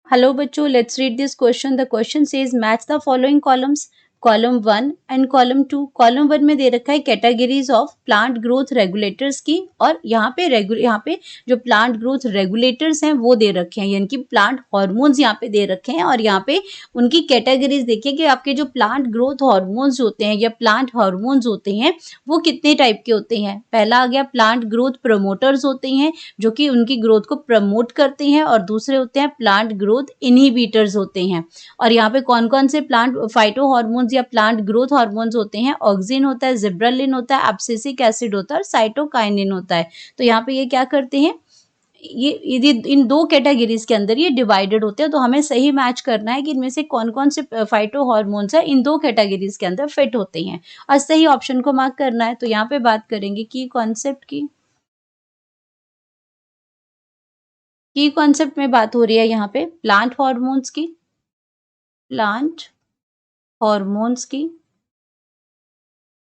Hello बच्चों, let's read this question. The question says match the following columns. Column 1 and column 2. Column 1 में दे रखा है categories of plant growth regulators की, और यहाँ पे जो प्लांट ग्रोथ रेगुलेटर्स हैं वो दे रखे हैं, यानी कि प्लांट हार्मोन्स यहाँ पे दे रखे हैं। और यहाँ पे उनकी कैटेगरीज देखिए कि आपके जो प्लांट ग्रोथ हार्मोन्स होते हैं या प्लांट हार्मोन्स होते हैं वो कितने टाइप के होते हैं। पहला आ गया प्लांट ग्रोथ प्रमोटर्स होते हैं जो कि उनकी ग्रोथ को प्रमोट करते हैं, और दूसरे होते हैं प्लांट ग्रोथ इनहिबिटर्स होते हैं। और यहाँ पे कौन कौन से प्लांट फाइटो हार्मोन्स या प्लांट ग्रोथ हार्मोन्स होते हैं। ऑक्सिन होता है, जिब्रेलिन होता है, एब्सिसिक एसिड होता है और साइटोकाइनिन होता है। तो यहाँ पे ये क्या करते हैं, ये इन दो कैटेगरीज के अंदर ये डिवाइडेड होते हैं। तो हमें सही मैच करना है कि इनमें से कौन कौन से फाइटो हार्मोन्स है इन दो कैटेगरीज के अंदर फिट होते हैं, और सही ऑप्शन को मार्क करना है। तो यहाँ पे बात करेंगे की कॉन्सेप्ट की। की कॉन्सेप्ट में बात हो रही है यहाँ पे प्लांट हार्मोन्स की, प्लांट हार्मोन्स की।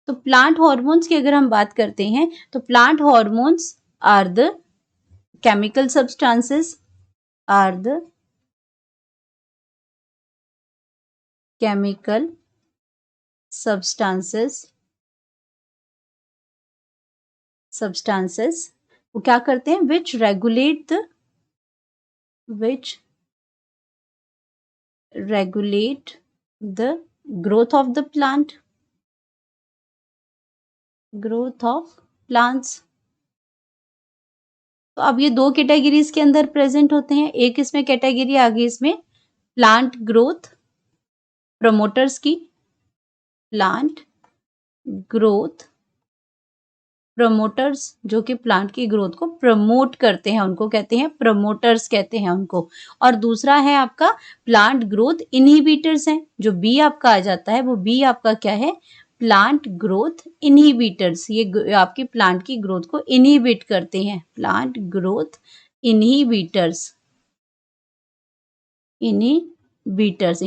तो प्लांट हार्मोन्स की अगर हम बात करते हैं तो plant hormones are the chemical substances, are the chemical substances वो क्या करते हैं, which regulate the growth of the plant, growth of plants. तो अब ये दो कैटेगरीज के अंदर प्रेजेंट होते हैं। एक इसमें कैटेगरी आ गई इसमें प्लांट ग्रोथ प्रमोटर्स की, प्लांट ग्रोथ प्रमोटर्स जो कि प्लांट की ग्रोथ को प्रमोट करते हैं, उनको कहते हैं प्रमोटर्स कहते हैं उनको। और दूसरा है आपका प्लांट ग्रोथ इनहिबिटर्स हैं, जो बी आपका आ जाता है वो बी आपका क्या है, प्लांट ग्रोथ इनहिबिटर्स। ये आपकी प्लांट की ग्रोथ को इनहिबिट करते हैं, प्लांट ग्रोथ इनहिबिटर्स। इनहिबिटर्स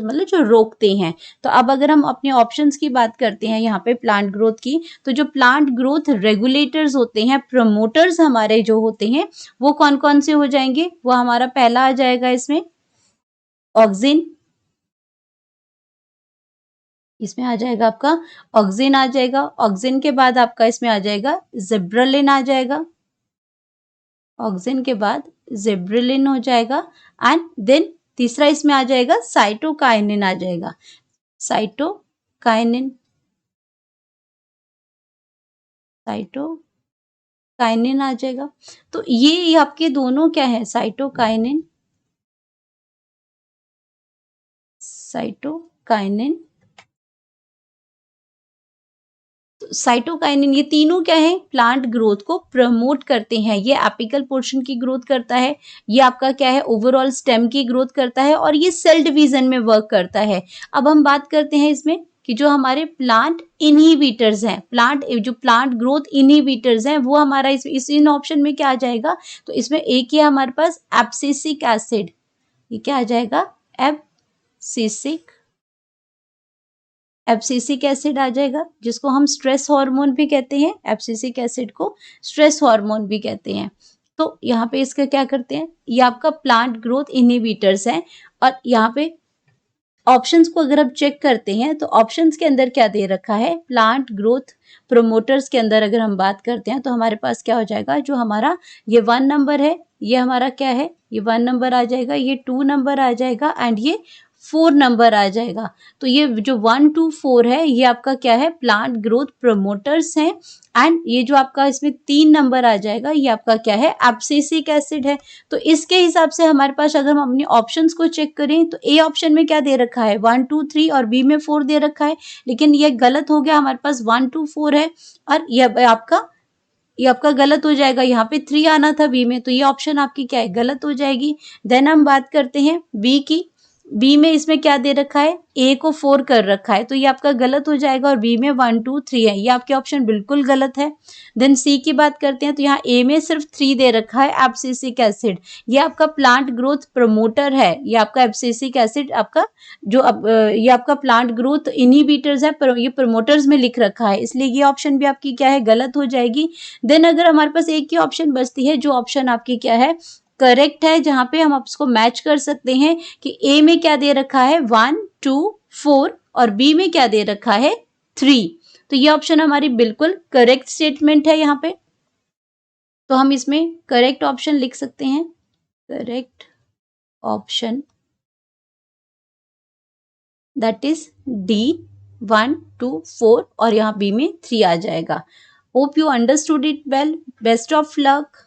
मतलब जो रोकते हैं। तो अब अगर हम अपने ऑप्शंस की बात करते हैं यहाँ पे प्लांट ग्रोथ की, तो जो प्लांट ग्रोथ रेगुलेटर्स होते हैं, प्रमोटर्स हमारे जो होते हैं वो कौन कौन से हो जाएंगे। वो हमारा पहला आ जाएगा इसमें ऑक्सिन, इसमें आ जाएगा आपका ऑक्सिन आ जाएगा। ऑक्सिन के बाद आपका इसमें आ जाएगा जिब्रेलिन आ जाएगा, ऑक्सिन के बाद जिब्रेलिन हो जाएगा। एंड देन तीसरा इसमें आ जाएगा साइटोकाइनिन आ जाएगा, साइटोकाइनिन आ जाएगा। तो ये आपके दोनों क्या है, साइटोकाइनिन साइटोकाइनिन ये तीनों क्या है, प्लांट ग्रोथ को प्रमोट करते हैं। ये एपिकल पोर्शन की ग्रोथ करता है, ये आपका क्या है ओवरऑल स्टेम की ग्रोथ करता है, और ये सेल डिवीजन में वर्क करता है। अब हम बात करते हैं इसमें कि जो हमारे प्लांट इनहिबिटर्स हैं, प्लांट ग्रोथ इनहिबिटर्स हैं वो हमारा इस इन ऑप्शन में क्या आ जाएगा। तो इसमें एक ही हमारे पास एब्सिसिक एसिड, ये क्या आ जाएगा, एब्सिसिक एसिड आ जाएगा, जिसको हम स्ट्रेस हार्मोन भी कहते हैं। एब्सिसिक एसिड को स्ट्रेस हार्मोन भी कहते हैं। तो यहाँ पे इसका क्या करते हैं, ये आपका प्लांट ग्रोथ इनहिबिटर्स हैं। और यहाँ पे ऑप्शंस को अगर आप चेक करते हैं तो ऑप्शंस के अंदर क्या दे रखा है, प्लांट ग्रोथ प्रोमोटर्स के अंदर अगर हम बात करते हैं तो हमारे पास क्या हो जाएगा, जो हमारा ये 1 नंबर है ये हमारा क्या है, ये 1 नंबर आ जाएगा, ये 2 नंबर आ जाएगा एंड ये 4 नंबर आ जाएगा। तो ये जो 1 2 4 है ये आपका क्या है, प्लांट ग्रोथ प्रमोटर्स हैं। एंड ये जो आपका इसमें 3 नंबर आ जाएगा ये आपका क्या है, एब्सिसिक एसिड है। तो इसके हिसाब से हमारे पास अगर हम अपने ऑप्शंस को चेक करें तो ए ऑप्शन में क्या दे रखा है, 1 2 3 और बी में 4 दे रखा है, लेकिन ये गलत हो गया, हमारे पास 1 2 4 है और ये आपका गलत हो जाएगा। यहाँ पे 3 आना था बी में, तो ये ऑप्शन आपकी क्या है, गलत हो जाएगी। देन हम बात करते हैं बी की। बी में इसमें क्या दे रखा है, ए को 4 कर रखा है, तो ये आपका गलत हो जाएगा। और बी में 1 2 3 है, ये आपके ऑप्शन बिल्कुल गलत है। देन सी की बात करते हैं तो यहाँ ए में सिर्फ 3 दे रखा है, एब्सिसिक एसिड, ये आपका प्लांट ग्रोथ प्रमोटर है। ये आपका एब्सिसिक एसिड आपका ये आपका प्लांट ग्रोथ इनहिबिटर्स है, पर ये प्रमोटर्स में लिख रखा है, इसलिए ये ऑप्शन भी आपकी क्या है, गलत हो जाएगी। देन अगर हमारे पास एक ही ऑप्शन बचती है, जो ऑप्शन आपकी क्या है, करेक्ट है, जहाँ पे हम उसको मैच कर सकते हैं कि ए में क्या दे रखा है 1 2 4 और बी में क्या दे रखा है 3। तो ये ऑप्शन हमारी बिल्कुल करेक्ट स्टेटमेंट है यहाँ पे। तो हम इसमें करेक्ट ऑप्शन लिख सकते हैं, correct option that is D 1 2 4 और यहाँ बी में 3 आ जाएगा। Hope you understood it well. Best of luck.